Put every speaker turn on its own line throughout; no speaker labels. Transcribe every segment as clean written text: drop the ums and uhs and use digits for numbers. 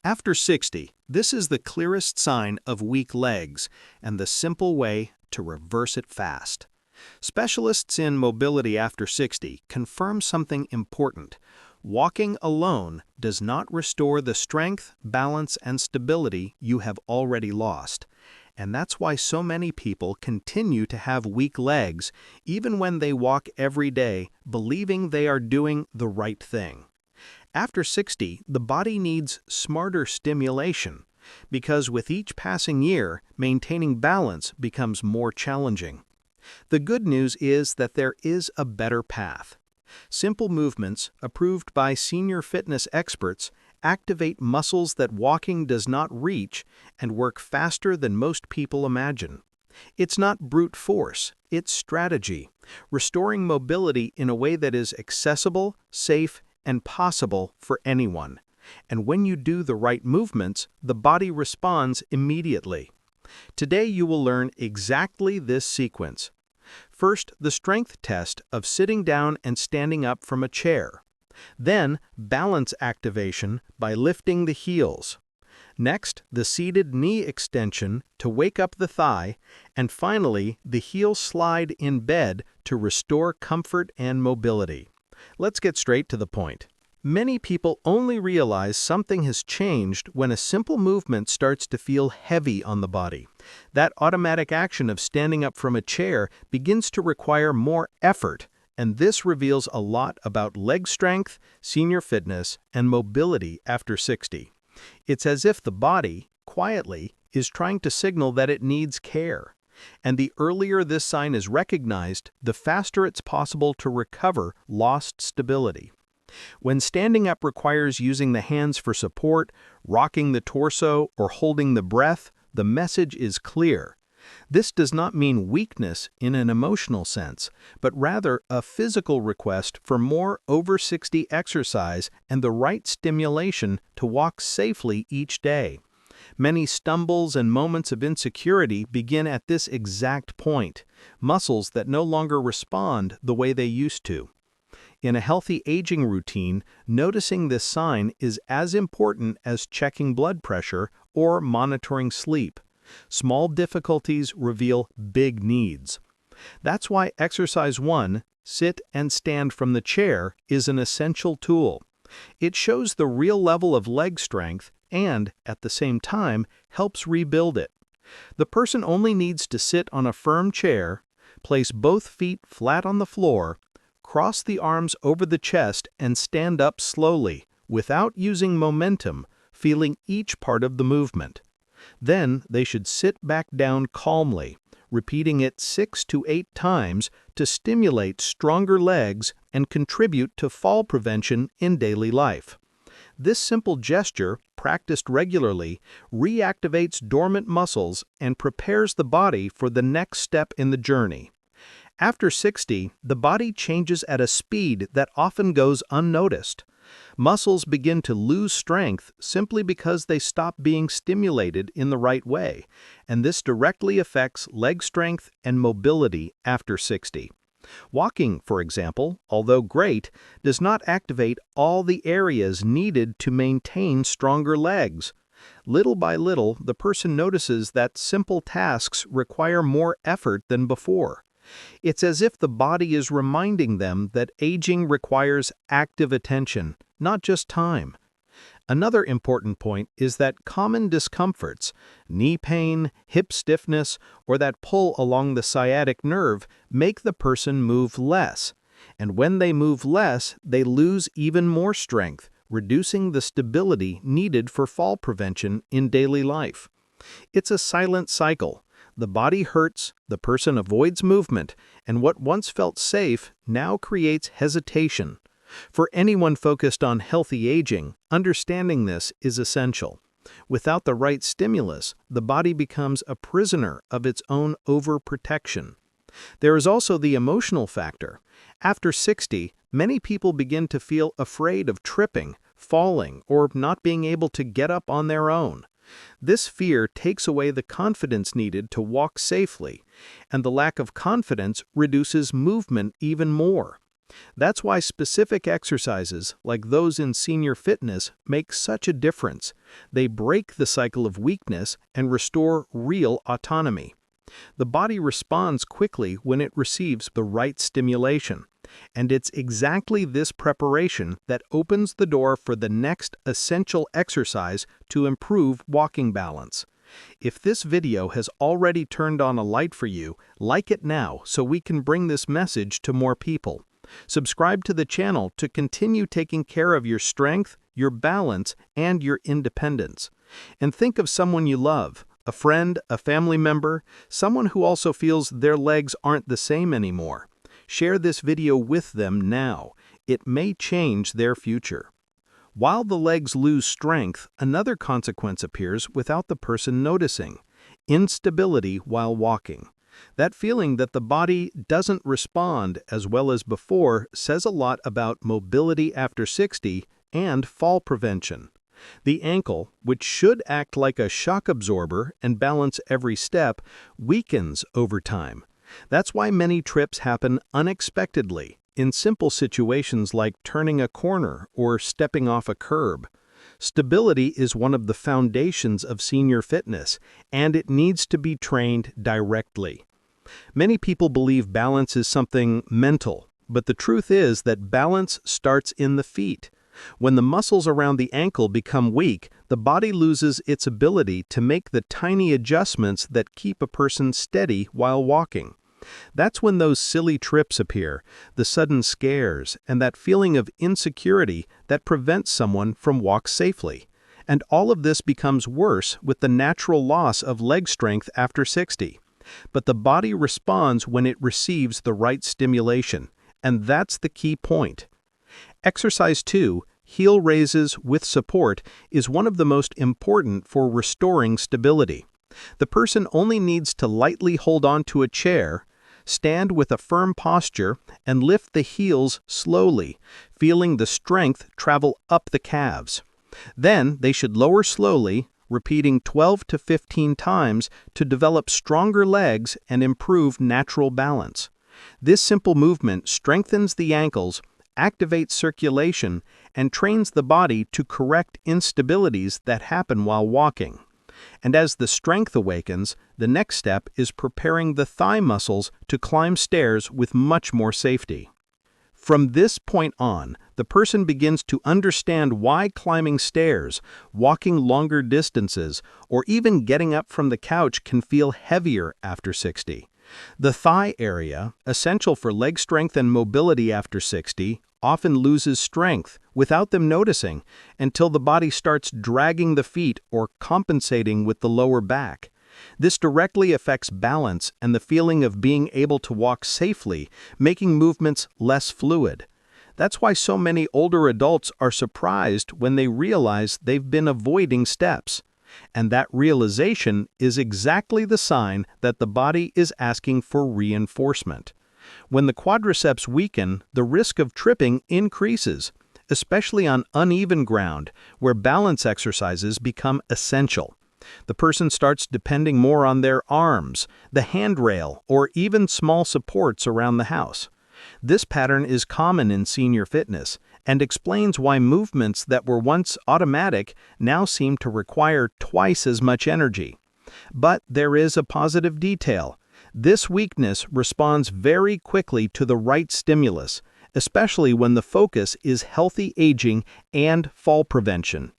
After 60, this is the clearest sign of weak legs and the simple way to reverse it fast. Specialists in mobility after 60 confirm something important. Walking alone does not restore the strength, balance, and stability you have already lost. And that's why so many people continue to have weak legs, even when they walk every day, believing they are doing the right thing. After 60, the body needs smarter stimulation, because with each passing year, maintaining balance becomes more challenging. The good news is that there is a better path. Simple movements, approved by senior fitness experts, activate muscles that walking does not reach and work faster than most people imagine. It's not brute force, it's strategy, restoring mobility in a way that is accessible, safe, and possible for anyone. And when you do the right movements, the body responds immediately. Today you will learn exactly this sequence. First, the strength test of sitting down and standing up from a chair. Then, balance activation by lifting the heels. Next, the seated knee extension to wake up the thigh, and finally, the heel slide in bed to restore comfort and mobility. Let's get straight to the point. Many people only realize something has changed when a simple movement starts to feel heavy on the body. That automatic action of standing up from a chair begins to require more effort, and this reveals a lot about leg strength, senior fitness, and mobility after 60. It's as if the body, quietly, is trying to signal that it needs care. And the earlier this sign is recognized, the faster it's possible to recover lost stability. When standing up requires using the hands for support, rocking the torso, or holding the breath, the message is clear. This does not mean weakness in an emotional sense, but rather a physical request for more over 60 exercise and the right stimulation to walk safely each day. Many stumbles and moments of insecurity begin at this exact point, muscles that no longer respond the way they used to. In a healthy aging routine, noticing this sign is as important as checking blood pressure or monitoring sleep. Small difficulties reveal big needs. That's why Exercise 1, Sit and Stand from the Chair, is an essential tool. It shows the real level of leg strength and, at the same time, helps rebuild it. The person only needs to sit on a firm chair, place both feet flat on the floor, cross the arms over the chest, and stand up slowly, without using momentum, feeling each part of the movement. Then they should sit back down calmly, repeating it 6 to 8 times to stimulate stronger legs and contribute to fall prevention in daily life. This simple gesture, practiced regularly, reactivates dormant muscles and prepares the body for the next step in the journey. After 60, the body changes at a speed that often goes unnoticed. Muscles begin to lose strength simply because they stop being stimulated in the right way, and this directly affects leg strength and mobility after 60. Walking, for example, although great, does not activate all the areas needed to maintain stronger legs. Little by little, the person notices that simple tasks require more effort than before. It's as if the body is reminding them that aging requires active attention, not just time. Another important point is that common discomforts, knee pain, hip stiffness, or that pull along the sciatic nerve make the person move less. And when they move less, they lose even more strength, reducing the stability needed for fall prevention in daily life. It's a silent cycle. The body hurts, the person avoids movement, and what once felt safe now creates hesitation. For anyone focused on healthy aging, understanding this is essential. Without the right stimulus, the body becomes a prisoner of its own overprotection. There is also the emotional factor. After 60, many people begin to feel afraid of tripping, falling, or not being able to get up on their own. This fear takes away the confidence needed to walk safely, and the lack of confidence reduces movement even more. That's why specific exercises, like those in senior fitness, make such a difference. They break the cycle of weakness and restore real autonomy. The body responds quickly when it receives the right stimulation. And it's exactly this preparation that opens the door for the next essential exercise to improve walking balance. If this video has already turned on a light for you, like it now so we can bring this message to more people. Subscribe to the channel to continue taking care of your strength, your balance, and your independence. And think of someone you love, a friend, a family member, someone who also feels their legs aren't the same anymore. Share this video with them now. It may change their future. While the legs lose strength, another consequence appears without the person noticing: instability while walking. That feeling that the body doesn't respond as well as before says a lot about mobility after 60 and fall prevention. The ankle, which should act like a shock absorber and balance every step, weakens over time. That's why many trips happen unexpectedly, in simple situations like turning a corner or stepping off a curb. Stability is one of the foundations of senior fitness, and it needs to be trained directly. Many people believe balance is something mental, but the truth is that balance starts in the feet. When the muscles around the ankle become weak, the body loses its ability to make the tiny adjustments that keep a person steady while walking. That's when those silly trips appear, the sudden scares, and that feeling of insecurity that prevents someone from walking safely. And all of this becomes worse with the natural loss of leg strength after 60. But the body responds when it receives the right stimulation, and that's the key point. Exercise 2, heel raises with support, is one of the most important for restoring stability. The person only needs to lightly hold on to a chair, stand with a firm posture, and lift the heels slowly, feeling the strength travel up the calves. Then they should lower slowly, repeating 12 to 15 times to develop stronger legs and improve natural balance. This simple movement strengthens the ankles, activates circulation, and trains the body to correct instabilities that happen while walking. And as the strength awakens, the next step is preparing the thigh muscles to climb stairs with much more safety. From this point on, the person begins to understand why climbing stairs, walking longer distances, or even getting up from the couch can feel heavier after 60. The thigh area, essential for leg strength and mobility after 60, often loses strength without them noticing until the body starts dragging the feet or compensating with the lower back. This directly affects balance and the feeling of being able to walk safely, making movements less fluid. That's why so many older adults are surprised when they realize they've been avoiding steps. And that realization is exactly the sign that the body is asking for reinforcement. When the quadriceps weaken, the risk of tripping increases, especially on uneven ground, where balance exercises become essential. The person starts depending more on their arms, the handrail, or even small supports around the house. This pattern is common in senior fitness and explains why movements that were once automatic now seem to require twice as much energy. But there is a positive detail. This weakness responds very quickly to the right stimulus, especially when the focus is healthy aging and fall prevention.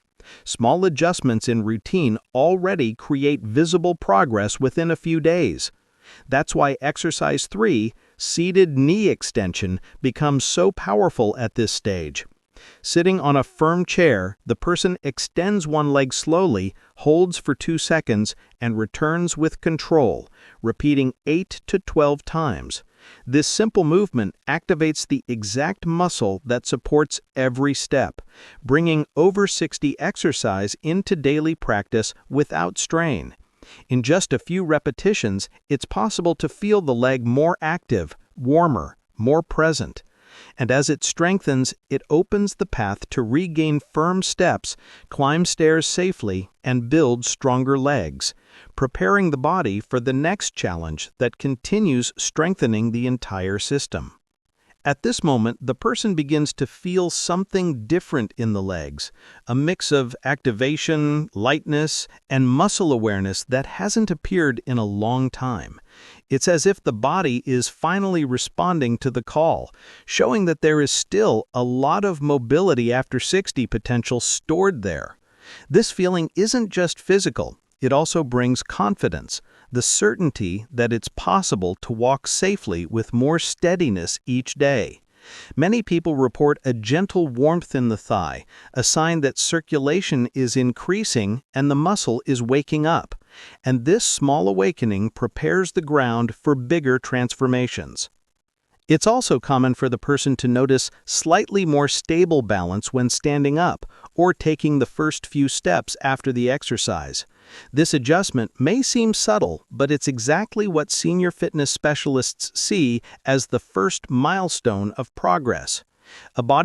Small adjustments in routine already create visible progress within a few days. That's why exercise 3, seated knee extension, becomes so powerful at this stage. Sitting on a firm chair, the person extends one leg slowly, holds for 2 seconds, and returns with control, repeating 8 to 12 times. This simple movement activates the exact muscle that supports every step, bringing over 60 exercise into daily practice without strain. In just a few repetitions, it's possible to feel the leg more active, warmer, more present. And as it strengthens, it opens the path to regain firm steps, climb stairs safely, and build stronger legs, preparing the body for the next challenge that continues strengthening the entire system. At this moment, the person begins to feel something different in the legs, a mix of activation, lightness, and muscle awareness that hasn't appeared in a long time. It's as if the body is finally responding to the call, showing that there is still a lot of mobility after 60 potential stored there. This feeling isn't just physical, it also brings confidence, the certainty that it's possible to walk safely with more steadiness each day. Many people report a gentle warmth in the thigh, a sign that circulation is increasing and the muscle is waking up. And this small awakening prepares the ground for bigger transformations. It's also common for the person to notice slightly more stable balance when standing up or taking the first few steps after the exercise. This adjustment may seem subtle, but it's exactly what senior fitness specialists see as the first milestone of progress. A body